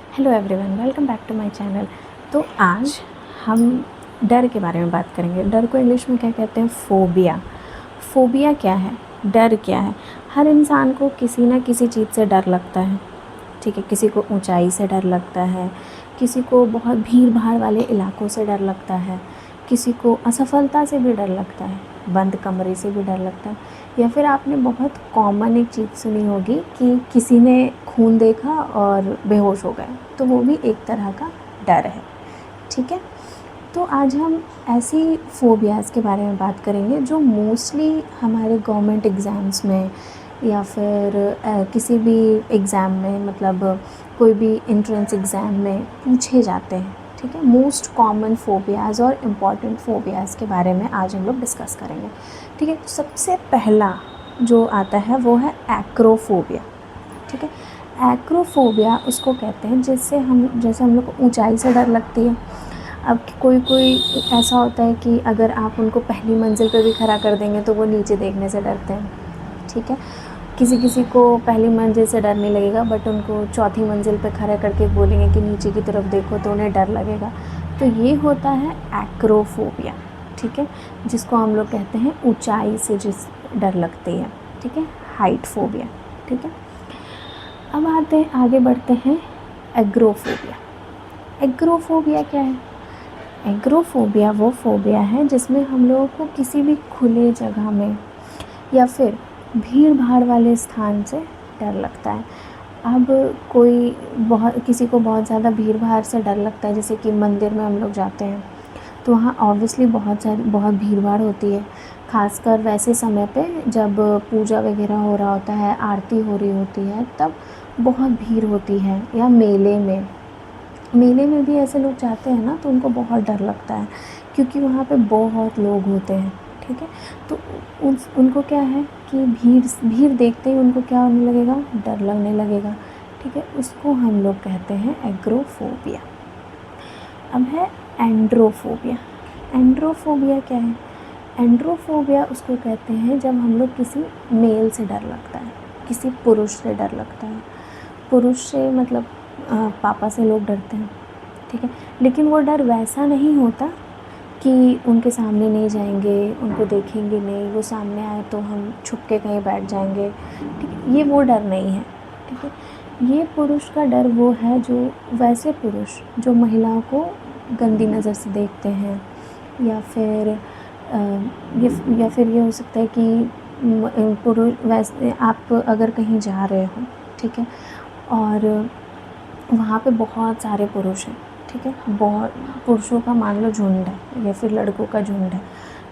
Hello everyone, welcome back to my channel. तो आज हम डर के बारे में बात करेंगे। डर को इंग्लिश में क्या कहते हैं? फोबिया। फोबिया क्या है? डर क्या है? हर इंसान को किसी ना किसी चीज़ से डर लगता है। ठीक है, किसी को ऊंचाई से डर लगता है, किसी को बहुत भीड़ भाड़ वाले इलाकों से डर लगता है, किसी को असफलता से भी डर लगता है, बंद कमरे से भी डर लगता है, या फिर आपने बहुत कॉमन एक चीज़ सुनी होगी कि किसी ने खून देखा और बेहोश हो गए, तो वो भी एक तरह का डर है। ठीक है, तो आज हम ऐसी फ़ोबियाज़ के बारे में बात करेंगे जो मोस्टली हमारे गवर्नमेंट एग्ज़ाम्स में या फिर किसी भी एग्ज़ाम में, मतलब कोई भी एंट्रेंस एग्ज़ाम में पूछे जाते हैं। ठीक है, मोस्ट कॉमन फ़ोबियाज़ और इम्पॉर्टेंट फ़ोबियाज़ के बारे में आज हम लोग डिस्कस करेंगे। ठीक है, तो सबसे पहला जो आता है वो है एक्रोफोबिया। ठीक है, एक्रोफोबिया उसको कहते हैं जैसे हम लोग को ऊंचाई से डर लगती है। अब कोई कोई ऐसा होता है कि अगर आप उनको पहली मंजिल पे भी खड़ा कर देंगे तो वो नीचे देखने से डरते हैं। ठीक है, किसी किसी को पहली मंजिल से डर नहीं लगेगा, बट उनको चौथी मंजिल पे खड़ा करके बोलेंगे कि नीचे की तरफ देखो तो उन्हें डर लगेगा। तो ये होता है एक्रोफोबिया। ठीक है, जिसको हम लोग कहते हैं ऊंचाई से जिस डर लगती है। ठीक है, हाइट फोबिया। ठीक है, अब आगे बढ़ते हैं एग्रोफोबिया। एग्रोफोबिया क्या है? एग्रोफोबिया वो फोबिया है जिसमें हम लोगों को किसी भी खुले जगह में या फिर भीड़ भाड़ वाले स्थान से डर लगता है। अब किसी को बहुत ज़्यादा भीड़ भाड़ से डर लगता है, जैसे कि मंदिर में हम लोग जाते हैं तो वहाँ ऑब्वियसली बहुत भीड़ भाड़ होती है, खासकर वैसे समय पे जब पूजा वगैरह हो रहा होता है, आरती हो रही होती है, तब बहुत भीड़ होती है। या मेले में भी ऐसे लोग जाते हैं ना, तो उनको बहुत डर लगता है क्योंकि वहाँ पे बहुत लोग होते हैं। ठीक है, तो उनको क्या है कि भीड़ भीड़ देखते ही उनको क्या होने लगेगा? डर लगने लगेगा। ठीक है, उसको हम लोग कहते हैं एग्रोफोबिया। अब है एंड्रोफोबिया। एंड्रोफोबिया क्या है? एंड्रोफोबिया उसको कहते हैं जब हम लोग किसी मेल से डर लगता है, किसी पुरुष से डर लगता है। पुरुष से मतलब पापा से लोग डरते हैं। ठीक है, लेकिन वो डर वैसा नहीं होता कि उनके सामने नहीं जाएंगे, उनको देखेंगे नहीं, वो सामने आए तो हम छुप के कहीं बैठ जाएंगे। ठीक है, ये वो डर नहीं है। ठीक है, ये पुरुष का डर वो है जो वैसे पुरुष जो महिलाओं को गंदी नज़र से देखते हैं, या फिर ये हो सकता है कि पुरुष वैसे आप अगर कहीं जा रहे हो, ठीक है, और वहाँ पे बहुत सारे पुरुष हैं। ठीक है, बहुत पुरुषों का मान लो झुंड है या फिर लड़कों का झुंड है,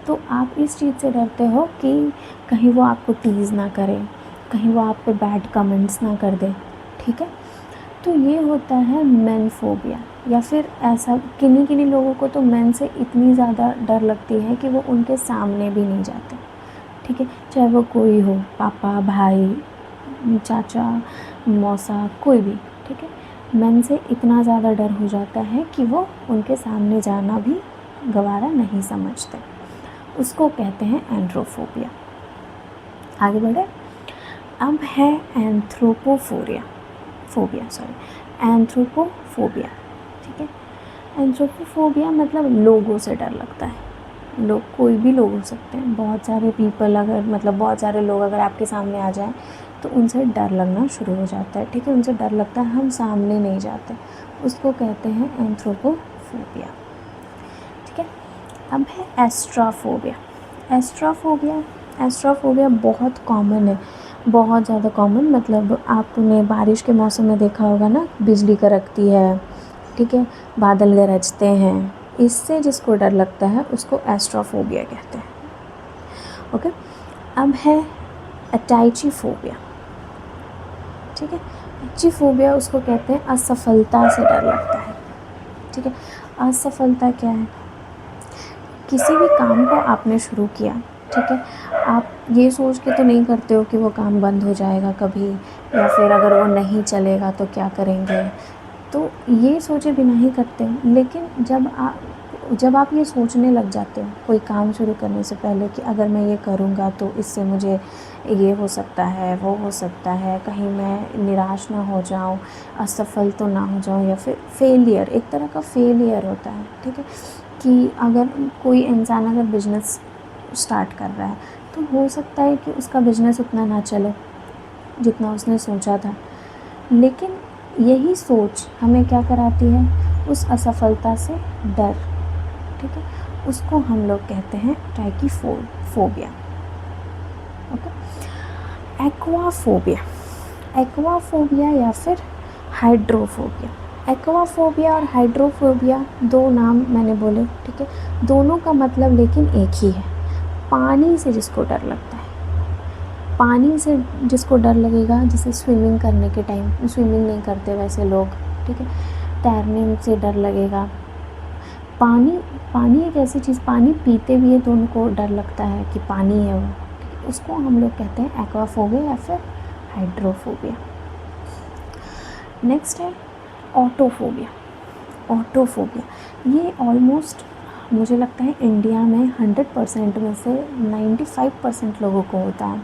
तो आप इस चीज़ से डरते हो कि कहीं वो आपको टीज़ ना करे, कहीं वो आप पे बैड कमेंट्स ना कर दे। ठीक है, तो ये होता है मेन फोबिया। या फिर ऐसा किन्हीं लोगों को तो मेन से इतनी ज़्यादा डर लगती है कि वो उनके सामने भी नहीं जाते। ठीक है, चाहे वो कोई हो, पापा, भाई, चाचा, मौसा, कोई भी। ठीक है, मेन से इतना ज़्यादा डर हो जाता है कि वो उनके सामने जाना भी गवारा नहीं समझते। उसको कहते हैं एंड्रोफोबिया। आगे बढ़े, अब है एंथ्रोपोफोबिया। ठीक है, एंथ्रोपोफोबिया मतलब लोगों से डर लगता है। लोग कोई भी लोग हो सकते हैं, बहुत सारे बहुत सारे लोग अगर आपके सामने आ जाएं तो उनसे डर लगना शुरू हो जाता है। ठीक है, उनसे डर लगता है, हम सामने नहीं जाते, उसको कहते हैं एंथ्रोपोफोबिया। ठीक है, अब है एस्ट्राफोबिया बहुत कॉमन है, बहुत ज़्यादा कॉमन। मतलब आपने बारिश के मौसम में देखा होगा ना, बिजली कड़कती है, ठीक है, बादल गरजते हैं, इससे जिसको डर लगता है उसको एस्ट्रोफोबिया कहते हैं। ओके, अब है अटैचिफोबिया। ठीक है, अटैचिफोबिया उसको कहते हैं असफलता से डर लगता है। ठीक है, असफलता क्या है? किसी भी काम को आपने शुरू किया, ठीक है, आप ये सोच के तो नहीं करते हो कि वो काम बंद हो जाएगा कभी, या फिर अगर वो नहीं चलेगा तो क्या करेंगे, तो ये सोचे बिना ही करते हैं। लेकिन जब आप जब आप ये सोचने लग जाते हो कोई काम शुरू करने से पहले कि अगर मैं ये करूँगा तो इससे मुझे ये हो सकता है, वो हो सकता है, कहीं मैं निराश ना हो जाऊँ, असफल तो ना हो जाऊँ, या फिर फेलियर, एक तरह का फेलियर होता है, ठीक है। कि अगर कोई इंसान अगर बिज़नेस स्टार्ट कर रहा है तो हो सकता है कि उसका बिज़नेस उतना ना चले जितना उसने सोचा था, लेकिन यही सोच हमें क्या कराती है, उस असफलता से डर, ठीक है। उसको हम लोग कहते हैं ट्रैकीफोबिया, ओके। एक्वाफोबिया, एक्वाफोबिया या फिर हाइड्रोफोबिया। एक्वाफोबिया और हाइड्रोफोबिया दो नाम मैंने बोले, ठीक है। दोनों का मतलब लेकिन एक ही है, पानी से जिसको डर लगता है। पानी से जिसको डर लगेगा, जैसे स्विमिंग करने के टाइम, स्विमिंग नहीं करते वैसे लोग, ठीक है, तैरने से डर लगेगा। पानी पानी एक ऐसी चीज़, पानी पीते भी है तो उनको डर लगता है कि पानी है वो, उसको हम लोग कहते हैं एक्वाफोबिया या फिर हाइड्रोफोबिया। नेक्स्ट है ऑटोफोबिया। ऑटोफोबिया ये ऑलमोस्ट मुझे लगता है इंडिया में 100% में से 95% लोगों को होता है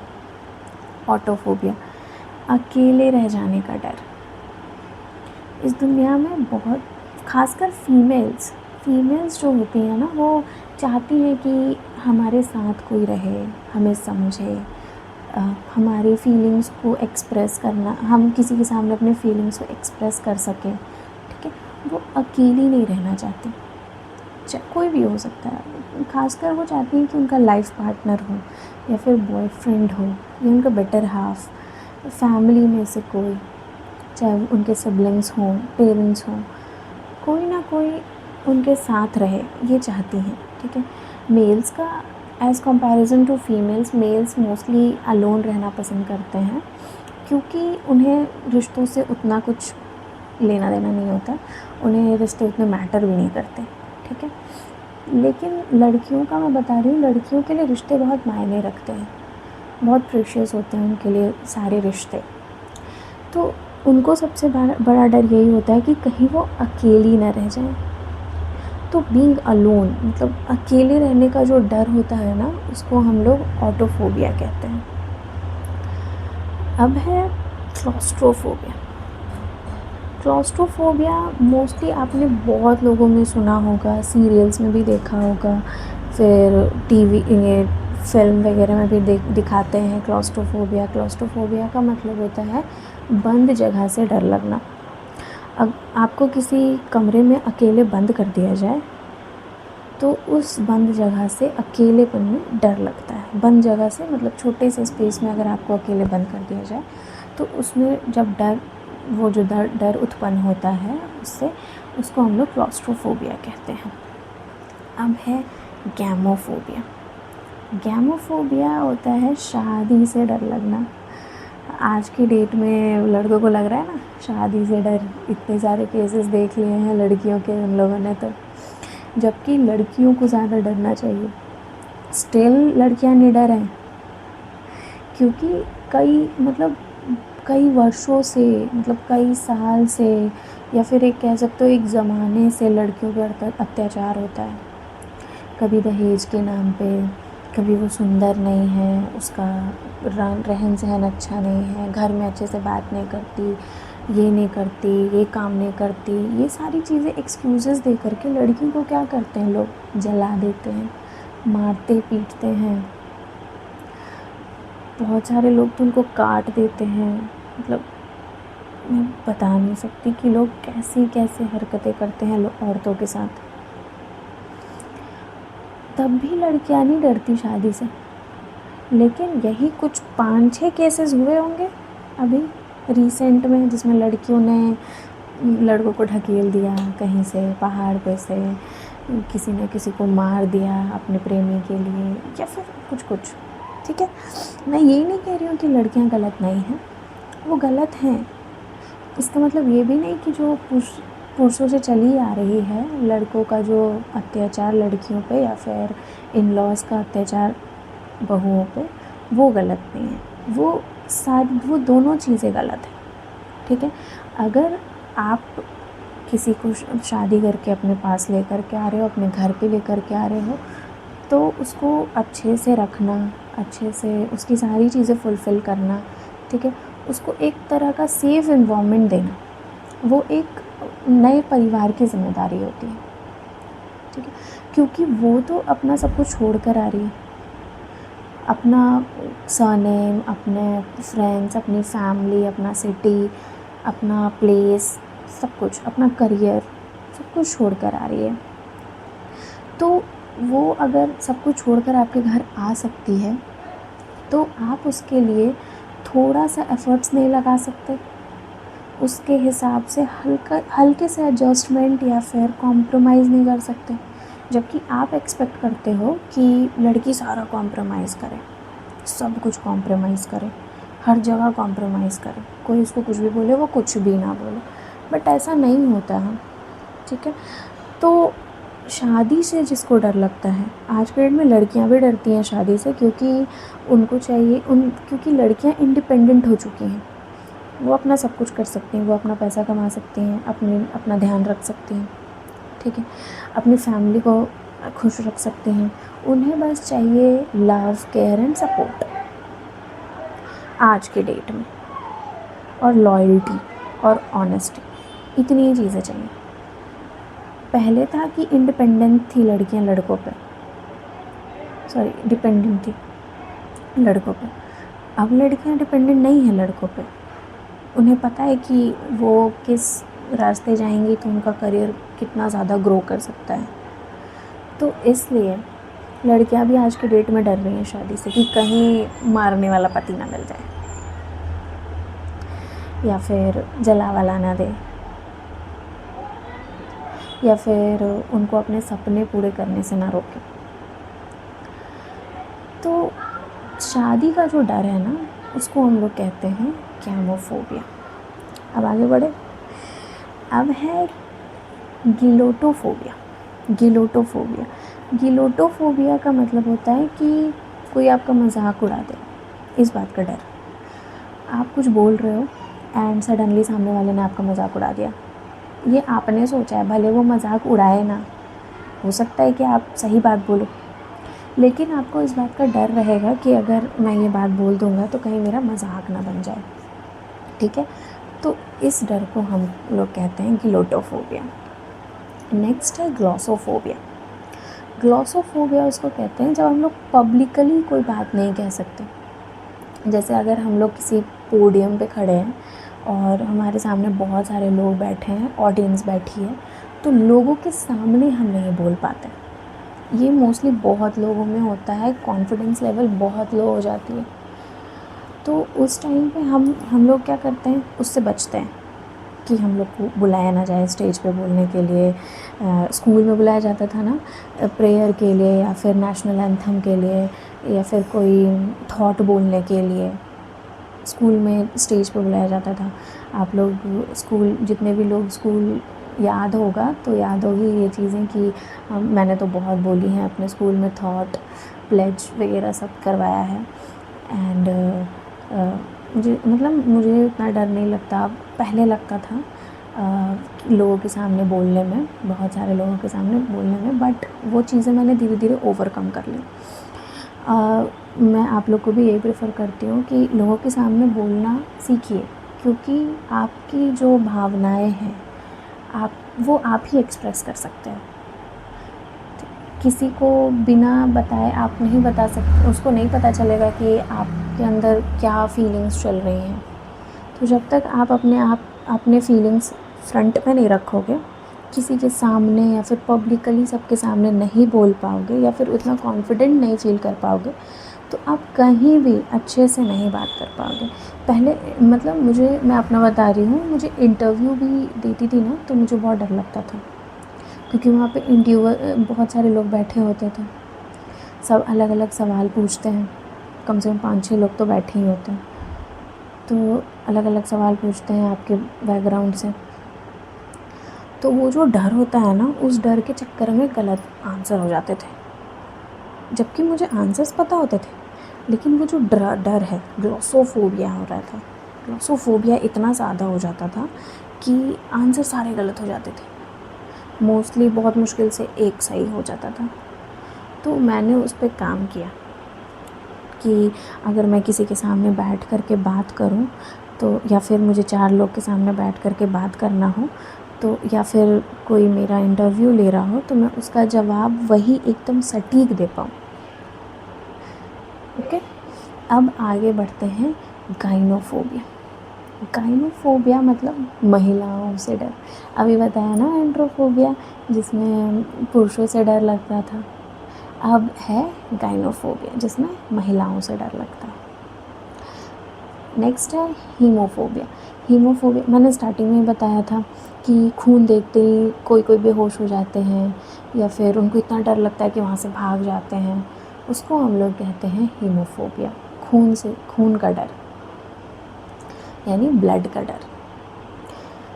ऑटोफोबिया। अकेले रह जाने का डर। इस दुनिया में बहुत, खासकर फीमेल्स जो होती हैं ना, वो चाहती हैं कि हमारे साथ कोई रहे, हमें समझे, हमारी फीलिंग्स को एक्सप्रेस करना, हम किसी के सामने अपने फीलिंग्स को एक्सप्रेस कर सकें, ठीक है। वो अकेली नहीं रहना चाहती, कोई भी हो सकता है, खासकर वो चाहती हैं कि उनका लाइफ पार्टनर हो या फिर बॉयफ्रेंड हो या उनका बेटर हाफ, फैमिली में से कोई, चाहे उनके सिबलिंग्स हों, पेरेंट्स हों, कोई ना कोई उनके साथ रहे, ये चाहती हैं, ठीक है। मेल्स का as comparison to females, males mostly alone रहना पसंद करते हैं, क्योंकि उन्हें रिश्तों से उतना कुछ लेना देना नहीं होता, उन्हें रिश्ते उतने मैटर भी नहीं करते, ठीक है। लेकिन लड़कियों का मैं बता रही हूँ, लड़कियों के लिए रिश्ते बहुत मायने रखते हैं, बहुत प्रेशियस होते हैं उनके लिए सारे रिश्ते। तो उनको सबसे बड़ा डर यही होता है कि कहीं वो अकेली ना रह जाएं। तो बीइंग अलोन, मतलब अकेले रहने का जो डर होता है ना, उसको हम लोग ऑटोफोबिया कहते हैं। अब है क्लॉस्ट्रोफोबिया। क्लॉस्ट्रोफोबिया मोस्टली आपने बहुत लोगों में सुना होगा, सीरियल्स में भी देखा होगा, फिर टीवी ये फिल्म वगैरह में भी दिखाते हैं क्लॉस्ट्रोफोबिया। क्लॉस्ट्रोफोबिया का मतलब होता है बंद जगह से डर लगना। अब आपको किसी कमरे में अकेले बंद कर दिया जाए तो उस बंद जगह से अकेलेपन में डर लगता है। बंद जगह से मतलब छोटे से स्पेस में अगर आपको अकेले बंद कर दिया जाए तो उसमें जब वो जो डर उत्पन्न होता है उससे, उसको हम लोग क्लॉस्ट्रोफोबिया कहते हैं। अब है गैमोफोबिया। गैमोफोबिया होता है शादी से डर लगना। आज की डेट में लड़कों को लग रहा है ना शादी से डर, इतने सारे केसेस देख लिए हैं लड़कियों के उन लोगों ने, तो जबकि लड़कियों को ज़्यादा डरना चाहिए। स्टिल लड़कियां निडर हैं, क्योंकि कई वर्षों से, मतलब कई साल से, या फिर एक कह सकते हो एक ज़माने से लड़कियों पर अत्याचार होता है। कभी दहेज के नाम पे, कभी वो सुंदर नहीं है, उसका रहन सहन अच्छा नहीं है, घर में अच्छे से बात नहीं करती, ये नहीं करती, ये काम नहीं करती, ये सारी चीज़ें एक्सक्यूज़ेस दे करके लड़की को क्या करते हैं लोग, जला देते हैं, मारते पीटते हैं। बहुत सारे लोग तो उनको काट देते हैं। मतलब मैं बता नहीं सकती कि लोग कैसी कैसे हरकतें करते हैं औरतों के साथ। तब भी लड़कियां नहीं डरती शादी से, लेकिन यही कुछ 5-6 केसेस हुए होंगे अभी रिसेंट में, जिसमें लड़कियों ने लड़कों को ढकेल दिया कहीं से, पहाड़ पे से, किसी ने किसी को मार दिया अपने प्रेमी के लिए, या फिर कुछ, ठीक है। मैं यही नहीं कह रही हूँ कि लड़कियाँ गलत नहीं हैं, वो गलत हैं। इसका मतलब ये भी नहीं कि जो पुरुषों से चली आ रही है, लड़कों का जो अत्याचार लड़कियों पे या फिर इन लॉज़ का अत्याचार बहुओं पे, वो गलत नहीं है। वो दोनों चीज़ें गलत हैं, ठीक है। अगर आप किसी को शादी करके अपने पास लेकर के आ रहे हो, अपने घर पे लेकर के आ रहे हो, तो उसको अच्छे से रखना, अच्छे से उसकी सारी चीज़ें फुलफ़िल करना, ठीक है। उसको एक तरह का सेफ़ एनवायरनमेंट देना, वो एक नए परिवार की ज़िम्मेदारी होती है, ठीक है। क्योंकि वो तो अपना सब कुछ छोड़ कर आ रही है, अपना सरनेम, अपने फ्रेंड्स, अपनी फैमिली, अपना सिटी, अपना प्लेस, सब कुछ, अपना करियर, सब कुछ छोड़ कर आ रही है। तो वो अगर सब कुछ छोड़कर आपके घर आ सकती है, तो आप उसके लिए थोड़ा सा एफ़र्ट्स नहीं लगा सकते? उसके हिसाब से हल्के से एडजस्टमेंट या फिर कॉम्प्रोमाइज़ नहीं कर सकते? जबकि आप एक्सपेक्ट करते हो कि लड़की सारा कॉम्प्रोमाइज़ करे, सब कुछ कॉम्प्रोमाइज़ करे, हर जगह कॉम्प्रोमाइज़ करे, कोई उसको कुछ भी बोले वो कुछ भी ना बोले, बट ऐसा नहीं होता है, ठीक है। तो शादी से जिसको डर लगता है, आज के डेट में लड़कियां भी डरती हैं शादी से, क्योंकि उनको चाहिए क्योंकि लड़कियां इंडिपेंडेंट हो चुकी हैं, वो अपना सब कुछ कर सकती हैं, वो अपना पैसा कमा सकती हैं, अपना ध्यान रख सकती हैं, ठीक है, अपनी फैमिली को खुश रख सकती हैं। उन्हें बस चाहिए लव, केयर एंड सपोर्ट आज के डेट में, और लॉयल्टी और ऑनेस्टी, इतनी ही चीज़ें चाहिए। पहले था कि इंडिपेंडेंट थी लड़कियां लड़कों पे, डिपेंडेंट थी लड़कों पे। अब लड़कियां डिपेंडेंट नहीं है लड़कों पे, उन्हें पता है कि वो किस रास्ते जाएंगी तो उनका करियर कितना ज़्यादा ग्रो कर सकता है। तो इसलिए लड़कियां भी आज के डेट में डर रही हैं शादी से, कि कहीं मारने वाला पति ना मिल जाए या फिर जला वाला ना दे, या फिर उनको अपने सपने पूरे करने से ना रोके। तो शादी का जो डर है ना, उसको हम लोग कहते हैं गैमोफोबिया। अब आगे बढ़े, अब है गिलोटोफोबिया। गिलोटोफोबिया का मतलब होता है कि कोई आपका मजाक उड़ा दे, इस बात का डर। आप कुछ बोल रहे हो एंड सडनली सामने वाले ने आपका मजाक उड़ा दिया, ये आपने सोचा है, भले वो मजाक उड़ाए ना, हो सकता है कि आप सही बात बोलो, लेकिन आपको इस बात का डर रहेगा कि अगर मैं ये बात बोल दूँगा तो कहीं मेरा मजाक ना बन जाए, ठीक है। तो इस डर को हम लोग कहते हैं गिलोटोफोबिया। नेक्स्ट है ग्लॉसोफोबिया। ग्लॉसोफोबिया उसको कहते हैं जब हम लोग पब्लिकली कोई बात नहीं कह सकते। जैसे अगर हम लोग किसी पोडियम पे खड़े हैं और हमारे सामने बहुत सारे लोग बैठे हैं, ऑडियंस बैठी है, तो लोगों के सामने हम नहीं बोल पाते। ये मोस्टली बहुत लोगों में होता है, कॉन्फिडेंस लेवल बहुत लो हो जाती है। तो उस टाइम पे हम लोग क्या करते हैं, उससे बचते हैं कि हम लोग को बुलाया ना जाए स्टेज पे बोलने के लिए। स्कूल में बुलाया जाता था ना, प्रेयर के लिए या फिर नेशनल एंथम के लिए या फिर कोई थॉट बोलने के लिए, स्कूल में स्टेज पे बुलाया जाता था। आप लोग स्कूल, जितने भी लोग स्कूल याद होगा तो याद होगी ये चीज़ें कि मैंने तो बहुत बोली हैं अपने स्कूल में, थॉट, प्लेज वगैरह सब करवाया है। एंड मुझे इतना डर नहीं लगता, पहले लगता था लोगों के सामने बोलने में, बहुत सारे लोगों के सामने बोलने में, बट वो चीज़ें मैंने धीरे धीरे ओवरकम कर ली। मैं आप लोग को भी यही प्रेफर करती हूँ कि लोगों के सामने बोलना सीखिए, क्योंकि आपकी जो भावनाएं हैं वो आप ही एक्सप्रेस कर सकते हैं। किसी को बिना बताए आप नहीं बता सकते, उसको नहीं पता चलेगा कि आपके अंदर क्या फीलिंग्स चल रही हैं। तो जब तक आप अपने फीलिंग्स फ्रंट में नहीं रखोगे, किसी के सामने या फिर पब्लिकली सबके सामने नहीं बोल पाओगे या फिर उतना कॉन्फिडेंट नहीं फील कर पाओगे, तो आप कहीं भी अच्छे से नहीं बात कर पाओगे। पहले मैं अपना बता रही हूँ, मुझे इंटरव्यू भी देती थी ना, तो मुझे बहुत डर लगता था, क्योंकि वहाँ पे इंटरव्यूअर बहुत सारे लोग बैठे होते थे, सब अलग अलग सवाल पूछते हैं, कम से कम 5-6 लोग तो बैठे ही होते हैं, तो अलग अलग सवाल पूछते हैं आपके बैकग्राउंड से। तो वो जो डर होता है ना, उस डर के चक्कर में गलत आंसर हो जाते थे, जबकि मुझे आंसर्स पता होते थे, लेकिन वो जो डर है, ग्लॉसोफोबिया हो रहा था। ग्लॉसोफोबिया इतना ज़्यादा हो जाता था कि आंसर सारे गलत हो जाते थे, मोस्टली बहुत मुश्किल से एक सही हो जाता था। तो मैंने उस पर काम किया कि अगर मैं किसी के सामने बैठ कर के बात करूं तो, या फिर मुझे 4 लोग के सामने बैठ कर के बात करना हो तो, या फिर कोई मेरा इंटरव्यू ले रहा हो, तो मैं उसका जवाब वही एकदम सटीक दे पाऊँ। ओके, अब आगे बढ़ते हैं गाइनोफोबिया। गाइनोफोबिया मतलब महिलाओं से डर। अभी बताया ना एंड्रोफोबिया, जिसमें पुरुषों से डर लगता था। अब है गाइनोफोबिया, जिसमें महिलाओं से डर लगता है। नेक्स्ट है हीमोफोबिया। हीमोफोबिया मैंने स्टार्टिंग में ही बताया था कि खून देखते ही कोई कोई बेहोश हो जाते हैं, या फिर उनको इतना डर लगता है कि वहाँ से भाग जाते हैं। उसको हम लोग कहते हैं हीमोफोबिया, खून का डर, यानी ब्लड का डर।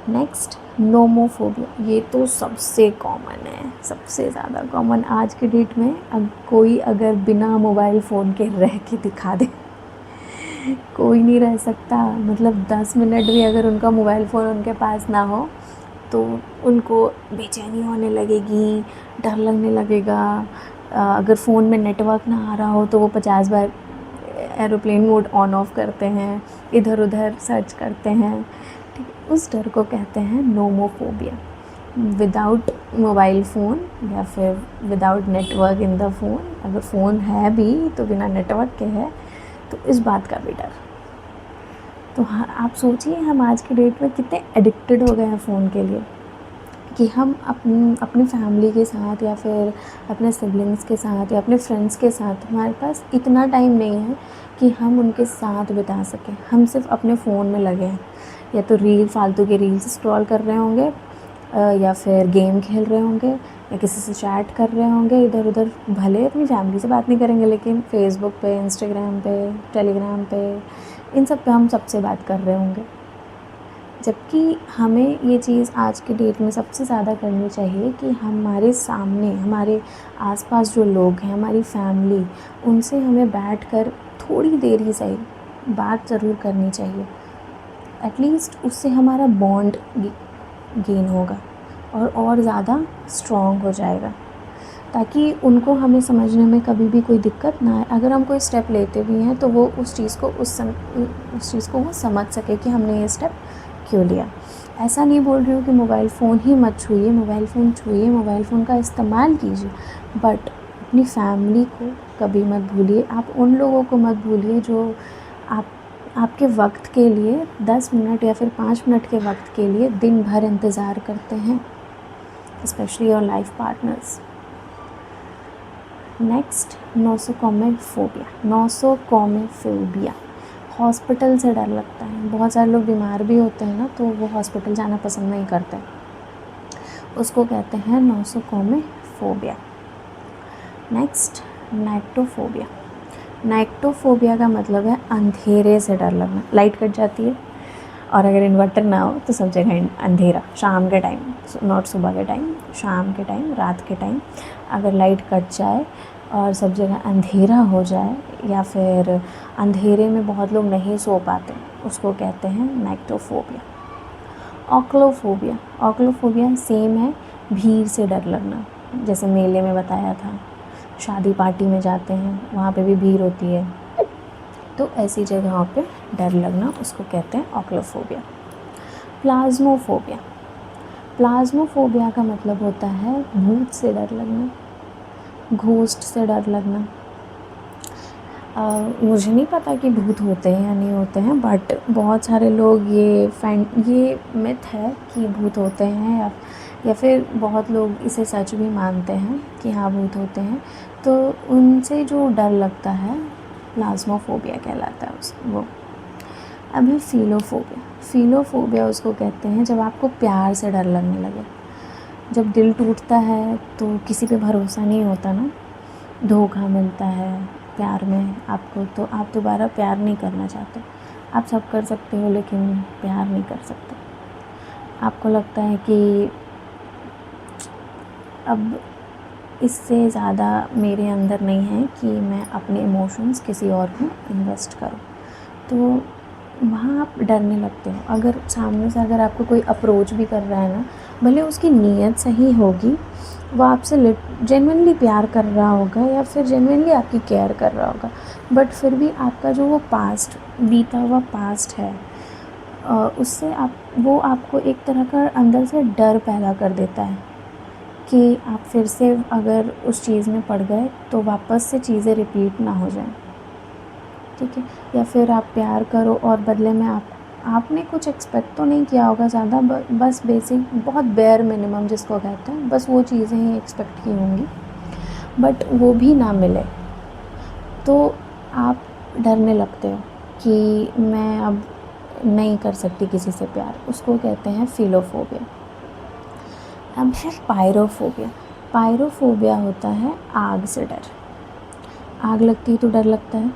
Next nomophobia. ये तो सबसे कॉमन है, सबसे ज़्यादा कॉमन आज के डेट में। अब कोई अगर बिना मोबाइल फ़ोन के रह के दिखा दे, कोई नहीं रह सकता। मतलब 10 मिनट भी अगर उनका मोबाइल फ़ोन उनके पास ना हो तो उनको बेचैनी होने लगेगी, डर लगने लगेगा। अगर फ़ोन में नेटवर्क ना आ रहा हो तो वो 50 बार एरोप्लेन मोड ऑन ऑफ करते हैं, इधर उधर सर्च करते हैं। ठीक है, उस डर को कहते हैं नोमोफोबिया। विदाउट मोबाइल फ़ोन या फिर without network in the phone, अगर फ़ोन है भी तो बिना नेटवर्क के है, तो इस बात का भी डर। तो हाँ, आप सोचिए हम आज की डेट में कितने एडिक्टेड हो गए हैं फ़ोन के लिए, कि हम अपनी फैमिली के साथ या फिर अपने सिबलिंग्स के साथ या अपने फ्रेंड्स के साथ, हमारे पास इतना टाइम नहीं है कि हम उनके साथ बिता सकें। हम सिर्फ अपने फ़ोन में लगे हैं, या तो फालतू के रील्स स्क्रॉल कर रहे होंगे, या फिर गेम खेल रहे होंगे, या किसी से चैट कर रहे होंगे इधर उधर। भले अपनी फैमिली से बात नहीं करेंगे, लेकिन फेसबुक पे, इंस्टाग्राम पे, टेलीग्राम पे, इन सब पे हम सबसे बात कर रहे होंगे। जबकि हमें ये चीज़ आज के डेट में सबसे ज़्यादा करनी चाहिए कि हमारे सामने, हमारे आसपास जो लोग हैं, हमारी फैमिली, उनसे हमें बैठकर थोड़ी देर ही सही बात ज़रूर करनी चाहिए। एटलीस्ट उससे हमारा बॉन्ड गेन होगा और ज़्यादा स्ट्रॉन्ग हो जाएगा, ताकि उनको हमें समझने में कभी भी कोई दिक्कत ना आए। अगर हम कोई स्टेप लेते भी हैं तो वो उस चीज़ को वो समझ सके कि हमने ये स्टेप क्यों लिया। ऐसा नहीं बोल रही हूँ कि मोबाइल फ़ोन ही मत छूइए, मोबाइल फ़ोन का इस्तेमाल कीजिए, बट अपनी फैमिली को कभी मत भूलिए। आप उन लोगों को मत भूलिए जो आपके वक्त के लिए 10 मिनट या फिर 5 मिनट के वक्त के लिए दिन भर इंतज़ार करते हैं, specially your life partners. Next nosocomephobia. Hospital से डर लगता है। बहुत सारे लोग बीमार भी होते हैं ना, तो वो हॉस्पिटल जाना पसंद नहीं करते, उसको कहते हैं नोसोकोमेफोबिया। नेक्स्ट नाइक्टोफोबिया। नाइक्टोफोबिया का मतलब है अंधेरे से डर लगना। लाइट कट जाती है और अगर इन्वर्टर ना हो तो सब जगह अंधेरा, शाम के टाइम, नॉट सुबह के टाइम, शाम के टाइम, रात के टाइम अगर लाइट कट जाए और सब जगह अंधेरा हो जाए, या फिर अंधेरे में बहुत लोग नहीं सो पाते, उसको कहते हैं नाइक्टोफोबिया। ऑक्लोफोबिया सेम है, भीड़ से डर लगना। जैसे मेले में बताया था, शादी पार्टी में जाते हैं, वहाँ पे भी भीड़ होती है, तो ऐसी जगहों पे डर लगना, उसको कहते हैं ऑक्लोफोबिया। प्लाज्मोफोबिया का मतलब होता है भूत से डर लगना, घोस्ट से डर लगना। मुझे नहीं पता कि भूत होते हैं या नहीं होते हैं, बट बहुत सारे लोग ये मिथ है कि भूत होते हैं, या फिर बहुत लोग इसे सच भी मानते हैं कि हाँ भूत होते हैं। तो उनसे जो डर लगता है प्लाज्मोफोबिया कहलाता है वो। अब है फिलोफोबिया उसको कहते हैं जब आपको प्यार से डर लगने लगे। जब दिल टूटता है तो किसी पे भरोसा नहीं होता ना, धोखा मिलता है प्यार में आपको, तो आप दोबारा प्यार नहीं करना चाहते। आप सब कर सकते हो लेकिन प्यार नहीं कर सकते। आपको लगता है कि अब इससे ज़्यादा मेरे अंदर नहीं है कि मैं अपने इमोशंस किसी और में इन्वेस्ट करूं। तो वहाँ आप डरने लगते हो। अगर सामने से अगर आपको कोई अप्रोच भी कर रहा है ना, भले उसकी नीयत सही होगी, वो आपसे जेन्युइनली प्यार कर रहा होगा या फिर जेन्युइनली आपकी केयर कर रहा होगा, बट फिर भी आपका जो वो पास्ट, बीता हुआ पास्ट है, उससे वो आपको एक तरह का अंदर से डर पैदा कर देता है कि आप फिर से अगर उस चीज़ में पड़ गए तो वापस से चीज़ें रिपीट ना हो जाएं, ठीक है। या फिर आप प्यार करो और बदले में आपने कुछ एक्सपेक्ट तो नहीं किया होगा ज़्यादा, बस बेसिक बहुत बेयर मिनिमम जिसको कहते हैं, बस वो चीज़ें ही एक्सपेक्ट की होंगी, बट वो भी ना मिले तो आप डरने लगते हो कि मैं अब नहीं कर सकती किसी से प्यार, उसको कहते हैं फिलोफोबिया। अब है पायरोफोबिया। पायरोफोबिया होता है आग से डर। आग लगती है तो डर लगता है,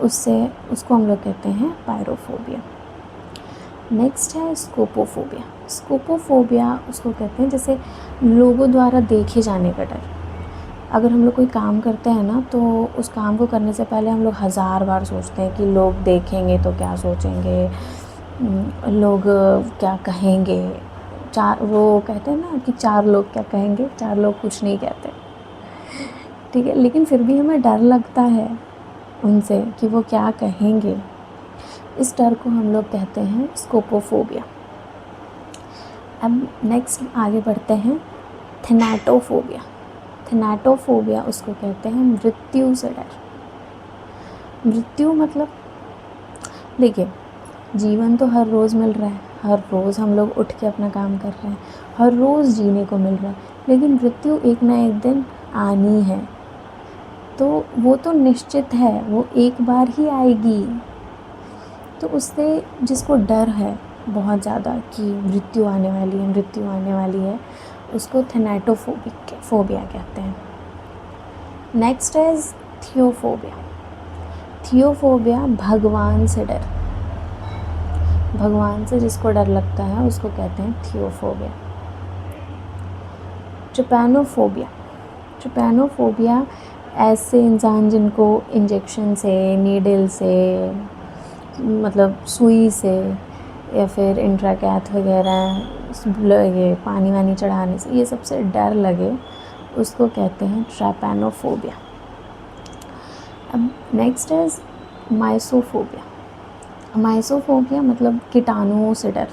उसको हम लोग कहते हैं पायरोफोबिया। नेक्स्ट है स्कोपोफोबिया। स्कोपोफोबिया उसको कहते हैं जैसे लोगों द्वारा देखे जाने का डर। अगर हम लोग कोई काम करते हैं ना, तो उस काम को करने से पहले हम लोग 1000 बार सोचते हैं कि लोग देखेंगे तो क्या सोचेंगे, लोग क्या कहेंगे। वो कहते हैं ना कि 4 लोग क्या कहेंगे, 4 लोग कुछ नहीं कहते, ठीक है, लेकिन फिर भी हमें डर लगता है उनसे कि वो क्या कहेंगे। इस डर को हम लोग कहते हैं स्कोपोफोबिया। अब नेक्स्ट आगे बढ़ते हैं, थैनाटोफोबिया। थैनाटोफोबिया उसको कहते हैं मृत्यु से डर। मृत्यु मतलब, देखिए, जीवन तो हर रोज़ मिल रहा है, हर रोज़ हम लोग उठ के अपना काम कर रहे हैं, हर रोज़ जीने को मिल रहा है, लेकिन मृत्यु एक ना एक दिन आनी है, तो वो तो निश्चित है, वो एक बार ही आएगी। तो उससे जिसको डर है बहुत ज़्यादा कि मृत्यु आने वाली है, मृत्यु आने वाली है, उसको थैनाटोफोबिया कहते हैं। Next is थियोफोबिया। थियोफोबिया भगवान से डर। भगवान से जिसको डर लगता है उसको कहते हैं थियोफोबिया। ट्रिपैनोफोबिया। ट्रिपैनोफोबिया ऐसे इंसान जिनको इंजेक्शन से, नीडल से, मतलब सुई से या फिर इंट्राकैथ वगैरह, ये पानी वानी चढ़ाने से, ये सबसे डर लगे, उसको कहते हैं ट्रिपैनोफोबिया। अब नेक्स्ट इज़ माइसोफोबिया। माइसोफोबिया मतलब कीटाणुओं से डर।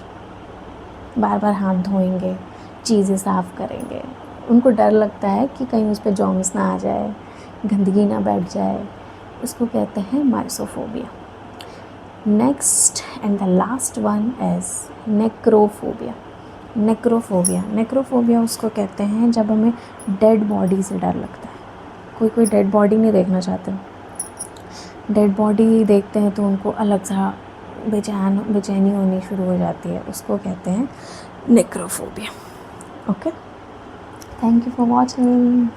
बार बार हाथ धोएंगे, चीज़ें साफ़ करेंगे, उनको डर लगता है कि कहीं उस पर जॉम्स ना आ जाए, गंदगी ना बैठ जाए, उसको कहते हैं mysophobia. Next and the last one is necrophobia. Necrophobia उसको कहते हैं जब हमें डेड बॉडी से डर लगता है। कोई डेड बॉडी नहीं देखना चाहते, डेड बॉडी देखते हैं तो उनको अलग सा बेचैनी होनी शुरू हो जाती है, उसको कहते हैं necrophobia. Okay, thank you for watching.